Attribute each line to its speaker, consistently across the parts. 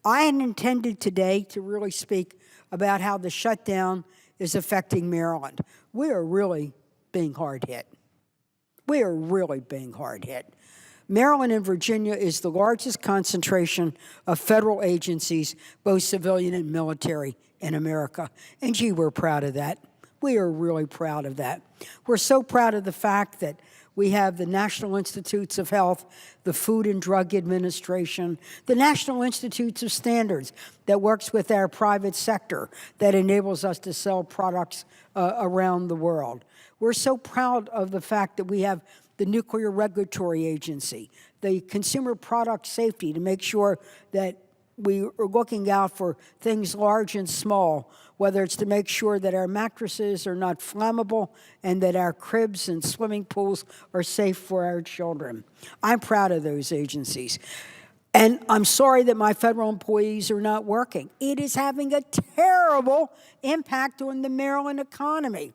Speaker 1: I had intended today to really speak about how the shutdown is affecting Maryland. We are really being hard hit. We are really being hard hit. Maryland and Virginia is the largest concentration of federal agencies, both civilian and military, in America. And gee, we're proud of that. We are really proud of that. We're so proud of the fact that we have the National Institutes of Health, the Food and Drug Administration, the National Institutes of Standards that works with our private sector that enables us to sell products around the world. We're so proud of the fact that we have the Nuclear Regulatory Agency, the Consumer Product Safety to make sure that we are looking out for things large and small, whether it's to make sure that our mattresses are not flammable and that our cribs and swimming pools are safe for our children. I'm proud of those agencies. And I'm sorry that my federal employees are not working. It is having a terrible impact on the Maryland economy.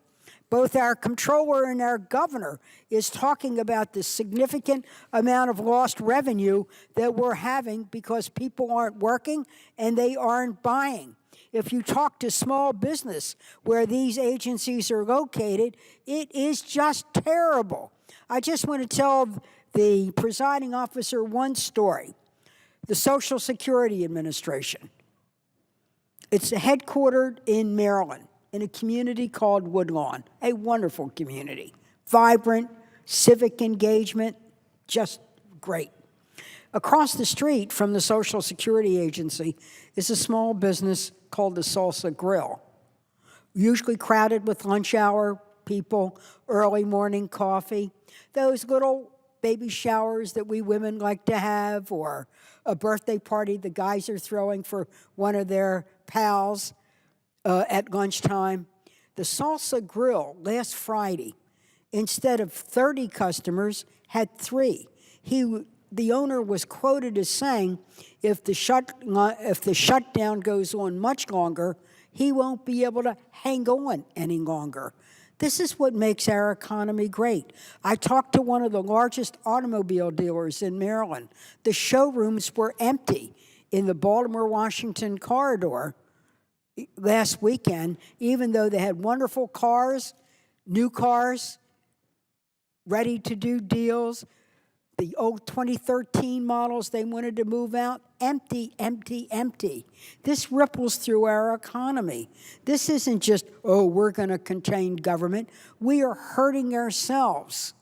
Speaker 1: Both our comptroller and our governor is talking about the significant amount of lost revenue that we're having because people aren't working and they aren't buying. If you talk to small business where these agencies are located, it is just terrible. I just want to tell the presiding officer one story. The Social Security Administration. It's headquartered in Maryland, in a community called Woodlawn, a wonderful community. Vibrant, civic engagement, just great. Across the street from the Social Security Agency is a small business called the Salsa Grill, usually crowded with lunch hour people, early morning coffee, those little baby showers that we women like to have, or a birthday party the guys are throwing for one of their pals at lunchtime. The Salsa Grill last Friday, instead of 30 customers, had 3. The owner was quoted as saying, if the shutdown goes on much longer, he won't be able to hang on any longer. This is what makes our economy great. I talked to one of the largest automobile dealers in Maryland. The showrooms were empty in the Baltimore-Washington corridor last weekend, even though they had wonderful cars, new cars, ready to do deals. The old 2013 models they wanted to move out, empty, empty, empty. This ripples through our economy. This isn't just, oh, we're going to contain government. We are hurting ourselves.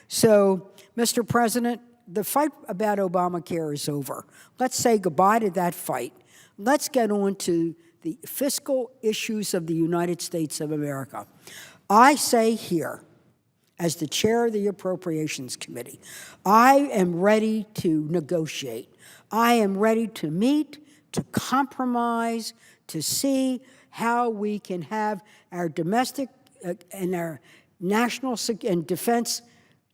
Speaker 1: So, Mr. President, the fight about Obamacare is over. Let's say goodbye to that fight. Let's get on to the fiscal issues of the United States of America. I say here, as the chair of the Appropriations Committee, I am ready to negotiate. I am ready to meet, to compromise, to see how we can have our domestic and our national and defense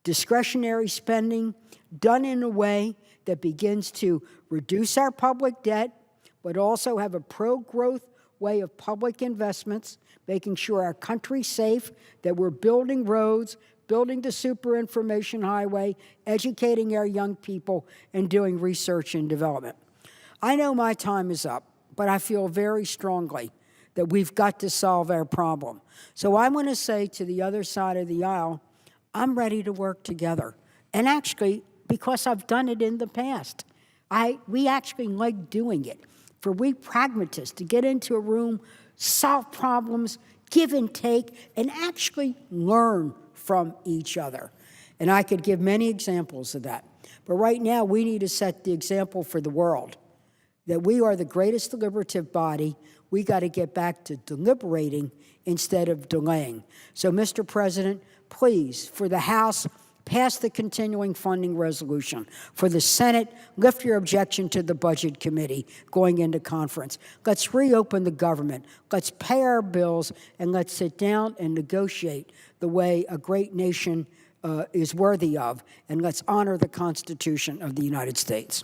Speaker 1: discretionary spending done in a way that begins to reduce our public debt, but also have a pro-growth way of public investments, making sure our country's safe, that we're building roads, building the super information highway, educating our young people, and doing research and development. I know my time is up, but I feel very strongly that we've got to solve our problem. So I'm going to say to the other side of the aisle, I'm ready to work together. And actually, because I've done it in the past, we actually like doing it. For we pragmatists to get into a room, solve problems, give and take, and actually learn from each other. And I could give many examples of that. But right now, we need to set the example for the world that we are the greatest deliberative body. We got to get back to deliberating instead of delaying. So, Mr. President, please, for the House, pass the continuing funding resolution. For the Senate, lift your objection to the Budget Committee going into conference. Let's reopen the government. Let's pay our bills, and let's sit down and negotiate the way a great nation is worthy of, and let's honor the Constitution of the United States.